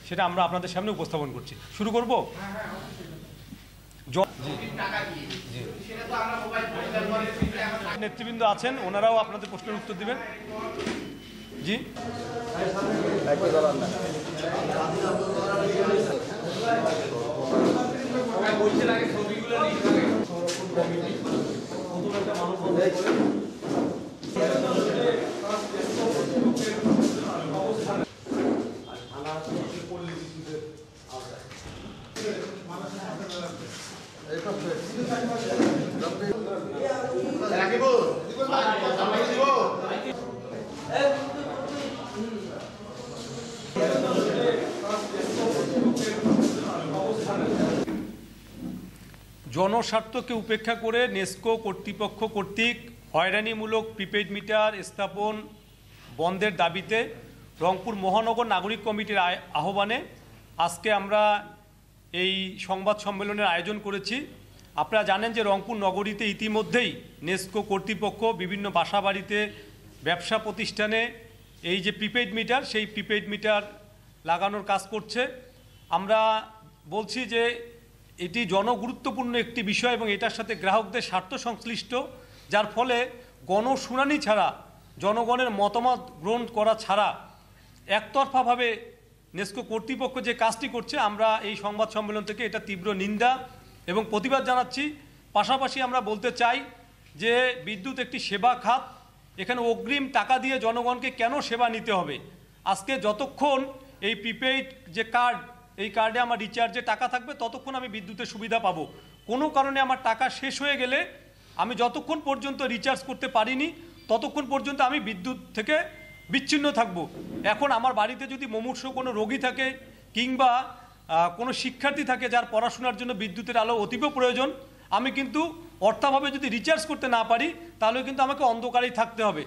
সেটা আমরা আপনাদের সামনে উপস্থাপন করছি। শুরু করব। নেতৃবৃন্দ আছেন, ওনারাও আপনাদের প্রশ্নের উত্তর দিবেন। জি, জনস্বার্থকে উপেক্ষা করে নেসকো কর্তৃপক্ষ কর্তৃক হয়রানিমূলক প্রিপেইড মিটার স্থাপন বন্ধের দাবিতে রংপুর মহানগর নাগরিক কমিটির আহ্বানে আজকে আমরা এই সংবাদ সম্মেলনের আয়োজন করেছি। আপনারা জানেন যে রংপুর নগরীতে ইতিমধ্যেই নেসকো কর্তৃপক্ষ বিভিন্ন বাসাবাড়িতে, ব্যবসা প্রতিষ্ঠানে এই যে প্রিপেইড মিটার, সেই প্রিপেইড মিটার লাগানোর কাজ করছে। আমরা বলছি যে এটি জনগুরুত্বপূর্ণ একটি বিষয় এবং এটার সাথে গ্রাহকদের স্বার্থ সংশ্লিষ্ট, যার ফলে গণশুনানি ছাড়া, জনগণের মতামত গ্রহণ করা ছাড়া একতরফাভাবে নেসকো কর্তৃপক্ষ যে কাজটি করছে, আমরা এই সংবাদ সম্মেলন থেকে এটা তীব্র নিন্দা এবং প্রতিবাদ জানাচ্ছি। পাশাপাশি আমরা বলতে চাই যে বিদ্যুৎ একটি সেবা খাত, এখানে অগ্রিম টাকা দিয়ে জনগণকে কেন সেবা নিতে হবে? আজকে যতক্ষণ এই প্রিপেইড যে কার্ড, এই কার্ডে আমার রিচার্জে টাকা থাকবে ততক্ষণ আমি বিদ্যুতের সুবিধা পাবো। কোনো কারণে আমার টাকা শেষ হয়ে গেলে আমি যতক্ষণ পর্যন্ত রিচার্জ করতে পারিনি ততক্ষণ পর্যন্ত আমি বিদ্যুৎ থেকে বিচ্ছিন্ন থাকব। এখন আমার বাড়িতে যদি মুমূর্ষু কোনো রোগী থাকে কিংবা কোনো শিক্ষার্থী থাকে যার পড়াশোনার জন্য বিদ্যুতের আলো অতীব প্রয়োজন, আমি কিন্তু অর্থাভাবে যদি রিচার্জ করতে না পারি তাহলে কিন্তু আমাকে অন্ধকারেই থাকতে হবে।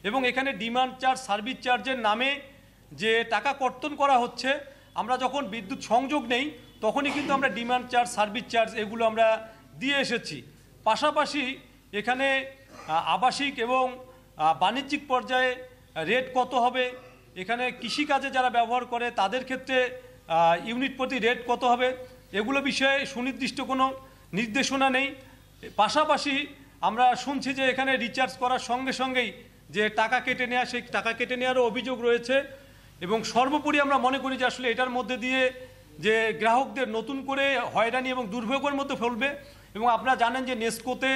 এবং এখানে ডিমান্ড চার্জ, সার্ভিস চার্জের নামে যে টাকা কর্তন করা হচ্ছে, আমরা যখন বিদ্যুৎ সংযোগ নেই তখনই কিন্তু আমরা ডিমান্ড চার্জ, সার্ভিস চার্জ এগুলো আমরা দিয়ে এসেছি। পাশাপাশি এখানে আবাসিক এবং বাণিজ্যিক পর্যায়ে রেট কত হবে, এখানে কৃষিকাজে যারা ব্যবহার করে তাদের ক্ষেত্রে ইউনিট প্রতি রেট কত হবে, এগুলো বিষয়ে সুনির্দিষ্ট কোনো নির্দেশনা নেই। পাশাপাশি আমরা শুনছি যে এখানে রিচার্জ করার সঙ্গে সঙ্গেই যে টাকা কেটে নেওয়া, সেই টাকা কেটে নেওয়ারও অভিযোগ রয়েছে। এবং সর্বোপরি আমরা মনে করি যে আসলে এটার মধ্যে দিয়ে যে গ্রাহকদের নতুন করে হয়রানি এবং দুর্ভোগের মধ্যে ফেলবে। এবং আপনারা জানেন যে নেসকোতে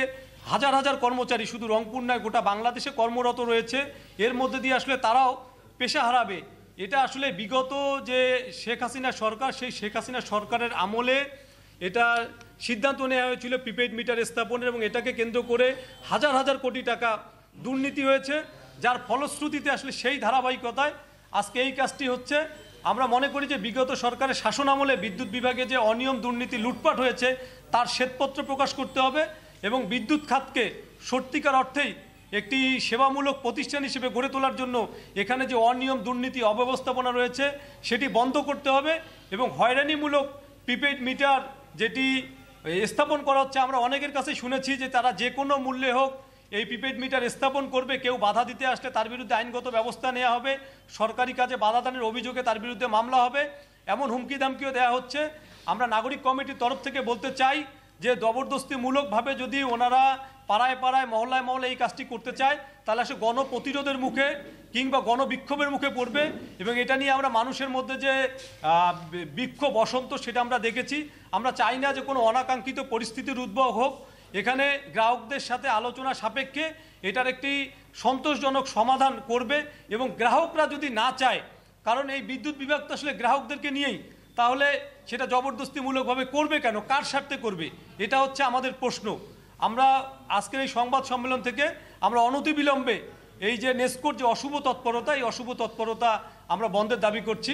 হাজার হাজার কর্মচারী শুধু রংপুর নয় গোটা বাংলাদেশে কর্মরত রয়েছে, এর মধ্যে দিয়ে আসলে তারাও পেশা হারাবে। এটা আসলে বিগত যে শেখ হাসিনা সরকার, সেই শেখ হাসিনা সরকারের আমলে এটা সিদ্ধান্ত নেওয়া হয়েছিল প্রিপেইড মিটার স্থাপনের, এবং এটাকে কেন্দ্র করে হাজার হাজার কোটি টাকা দুর্নীতি হয়েছে, যার ফলশ্রুতিতে আসলে সেই ধারাবাহিকতায় আজকে এই কাজটি হচ্ছে। আমরা মনে করি যে বিগত সরকারের শাসন আমলে বিদ্যুৎ বিভাগে যে অনিয়ম, দুর্নীতি, লুটপাট হয়েছে তার শ্বেতপত্র প্রকাশ করতে হবে এবং বিদ্যুৎ খাতকে সত্যিকার অর্থেই একটি সেবামূলক প্রতিষ্ঠান হিসেবে গড়ে তোলার জন্য এখানে যে অনিয়ম, দুর্নীতি, অব্যবস্থাপনা রয়েছে সেটি বন্ধ করতে হবে। এবং হয়রানিমূলক প্রিপেইড মিটার যেটি স্থাপন করা হচ্ছে, আমরা অনেকের কাছে শুনেছি যে তারা যে কোনো মূল্যে হোক এই প্রিপেইড মিটার স্থাপন করবে, কেউ বাধা দিতে আসলে তার বিরুদ্ধে আইনগত ব্যবস্থা নেওয়া হবে, সরকারি কাজে বাধা দানের অভিযোগে তার বিরুদ্ধে মামলা হবে, এমন হুমকি ধামকিও দেওয়া হচ্ছে। আমরা নাগরিক কমিটির তরফ থেকে বলতে চাই যে জবরদস্তিমূলকভাবে যদি ওনারা পাড়ায় পাড়ায়, মহল্লায় মহল্লায় এই কাজটি করতে চায় তাহলে সে গণপ্রতিরোধের মুখে কিংবা গণবিক্ষোভের মুখে পড়বে। এবং এটা নিয়ে আমরা মানুষের মধ্যে যে বিক্ষোভ, বসন্ত, সেটা আমরা দেখেছি। আমরা চাই না যে কোনো অনাকাঙ্ক্ষিত পরিস্থিতির উদ্ভব হোক। এখানে গ্রাহকদের সাথে আলোচনা সাপেক্ষে এটার একটি সন্তোষজনক সমাধান করবে। এবং গ্রাহকরা যদি না চায়, কারণ এই বিদ্যুৎ বিভাগ তো আসলে গ্রাহকদেরকে নিয়েই, তাহলে সেটা জবরদস্তিমূলকভাবে করবে কেন, কার স্বার্থে করবে, এটা হচ্ছে আমাদের প্রশ্ন। আমরা আজকের এই সংবাদ সম্মেলন থেকে আমরা অনতিবিলম্বে এই যে নেসকোর যে অশুভ তৎপরতা, এই অশুভ তৎপরতা আমরা বন্ধের দাবি করছি।